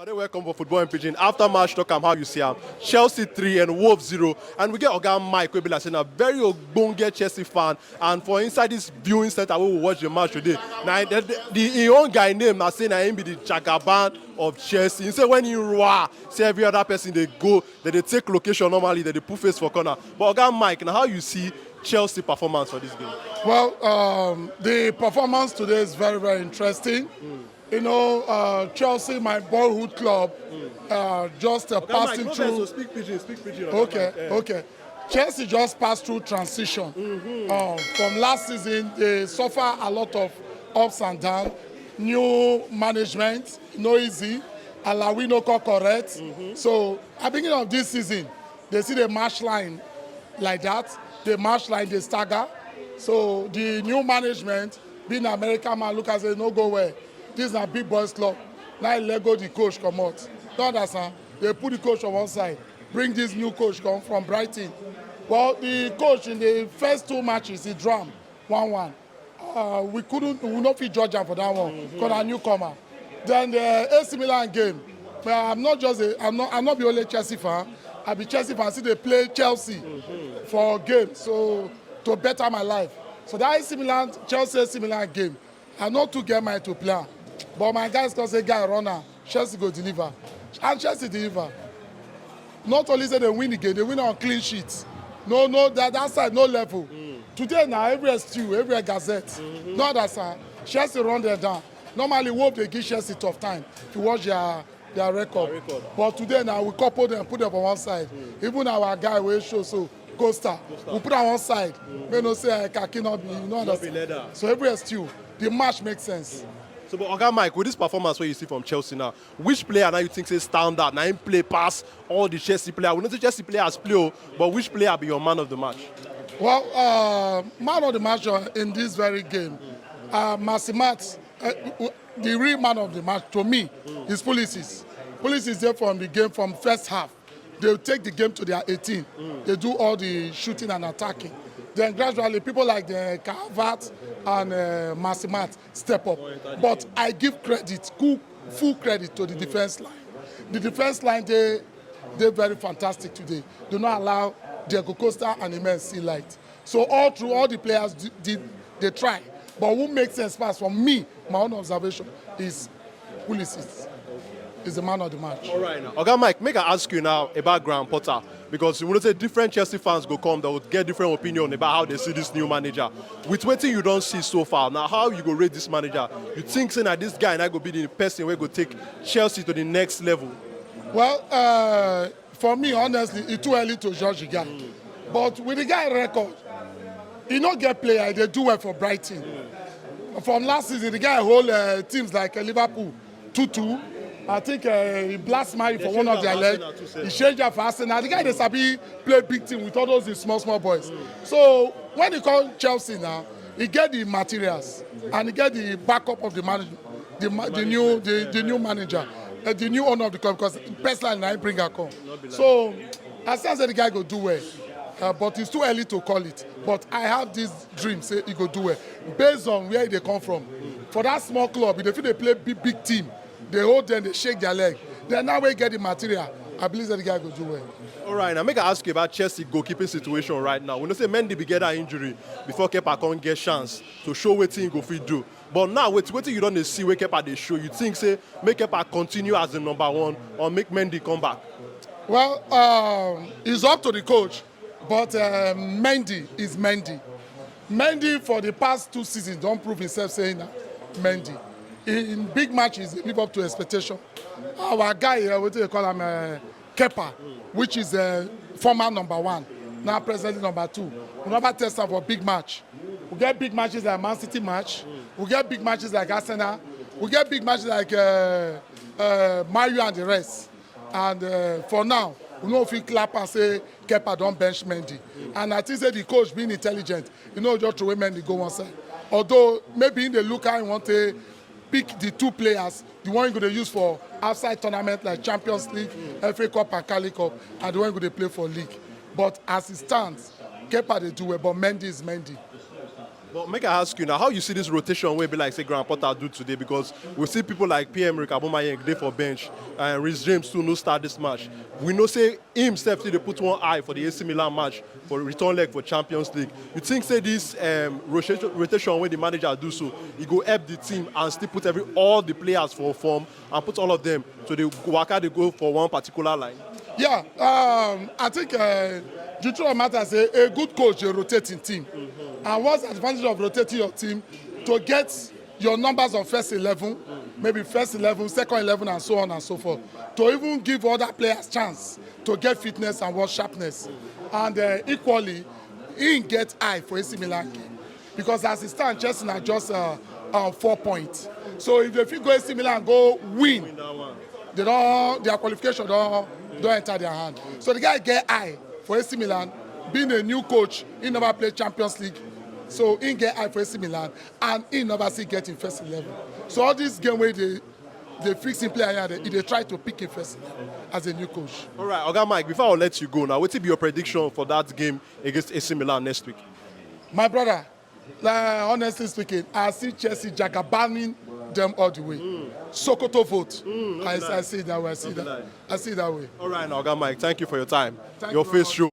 Brother, welcome for Football and Pidgin. After match talk am how you see am. Chelsea 3 and Wolves 0. And we get Oga Mike wey be like saying a very ogbonge Chelsea fan. And for inside this viewing center where we watch the match today, now the own guy name na say na him be the Jagaban of Chelsea. He say when he roar, say every other person they go, they take location normally, they put face for corner. But Oga Mike, now how you see Chelsea performance for this game? Well, the performance today is very, very interesting. You know, Chelsea, my boyhood club, just passing Mike, through. no speak Pidgin. Okay. Chelsea just passed through transition. From last season, they suffer a lot of ups and downs. New management, no easy. Alawi no correct. So at the beginning of this season, they see the match line like that. The match line, they stagger. So the new management, being an American man, look and say, no go where. This is a big boys club. Now Lego the coach come out. Don't understand? They put the coach on one side. Bring this new coach come from Brighton. Well, the coach in the first two matches, he drum 1-1. We not fit judge him for that one because a newcomer. Then the AC Milan game. But I'm not the only Chelsea fan. I be Chelsea fan. See they play Chelsea for a game, so to better my life. So that AC Milan AC Milan game, I not to get my to play. But my guys can say, guy runner, Chelsea go deliver. And Chelsea deliver. Not only say they win the game, they win on clean sheets. No, that side, no level. Today now, every stew, every gazette. Not that side. Chelsea run there down. Normally, Wolves they give Chelsea tough time to watch their record. But today now, we couple them, put them on one side. Even our guy will show so. Costa. We put on one side. We no say Kaki not be, you know understand. So every stew, the match makes sense. So, but Oga Mike, with this performance where you see from Chelsea now, which player now you think say stand out? Now him play pass all the Chelsea players. We know the Chelsea players play, but which player be your man of the match? Well, man of the match in this very game, Massimat, the real man of the match to me is Pulisic. Pulisic is there from the game from first half. They take the game to their 18. They do all the shooting and attacking. Then gradually, people like the Calvert and Massimat step up. But I give credit, full credit to the defense line. The defense line, they're very fantastic today. Do not allow Diego Costa and Immense see light. So all through all the players, they try. But what makes sense pass from me, my own observation, is Pulisic. Is the man of the match. All right now. Oga Mike, make I ask you now about Graham Potter. Because you want to say different Chelsea fans go come, they will get different opinion about how they see this new manager. With what you don't see so far, now how you go rate this manager? You think saying that this guy and I go be the person who go take Chelsea to the next level? Well, for me, honestly, it's too early to judge the guy. But with the guy record, he not get player, they do well for Brighton. From last season, the guy hold teams like Liverpool 2-2. I think he blast Mari for one of their legs. He changed that for Arsenal. The guy they sabi play big team with all those small boys. So when he call Chelsea now, he get the materials and he get the backup of the management, the new manager, the new owner of the club because personally I bring her come. So I say the guy go do well. But it's too early to call it. But I have this dream, say he go do well. Based on where they come from. For that small club, if they play big team, they hold them, they shake their leg. Then now we get the material. I believe that the guy will do well. All right, now make I ask you about Chelsea goalkeeping situation right now. We know say Mendy be get that injury before Kepa can't get chance to show what he go fit do. But now, what you don't see where Kepa they show, you think say make Kepa continue as the number one or make Mendy come back? Well, it's up to the coach, but Mendy is Mendy. Mendy for the past 2 seasons don't prove himself saying that Mendy. In big matches, they live up to expectation. Our guy here, what do you call him, Kepa, which is former number 1, now presently number 2. We never test him for big match. We get big matches like Man City match. We get big matches like Arsenal. We get big matches like Mario and the rest. And for now, we know if we clap and say Kepa don't bench Mendy. And I think that the coach being intelligent, just to Mendy go one side. Although maybe in the look I want to pick the 2 players, the one you're going to use for outside tournament like Champions League, FA Cup and Cali Cup, and the one you're going to play for league. But as it stands, Kepa they do well, but Mendy is Mendy. But make I ask you now, how you see this rotation will be like say Graham Potter do today? Because we see people like PM Aubameyang dey for bench and Reece James too no start this match. We know say himself still dey put one eye for the AC Milan match for return leg for Champions League. You think say this rotation when the manager do so, he go help the team and still put all the players for form and put all of them so they waka they go for one particular line? Yeah, I think the truth of the matter is a good coach, a rotating team. And what's the advantage of rotating your team? To get your numbers on first 11, maybe first 11, second 11, and so on and so forth. To even give other players chance to get fitness and work sharpness. And equally, he get eye for AC Milan game. Because as it stands, Chelsea are just 4 points. So if they go AC Milan go win, they don't, their qualification don't enter their hand. So the guy get eye for AC Milan. Being a new coach, he never played Champions League. So he get eye for AC Milan and he never see get in first 11. So all this game where they fix him player here, they try to pick him first 11 as a new coach. All right, Oga Mike, before I let you go now, what will be your prediction for that game against AC Milan next week? My brother, honestly speaking, I see Chelsea jagabanning them all the way. Sokoto vote. I see it that way. I see it that way. All right, now, Oga Mike, thank you for your time. Thank your you very face much. show.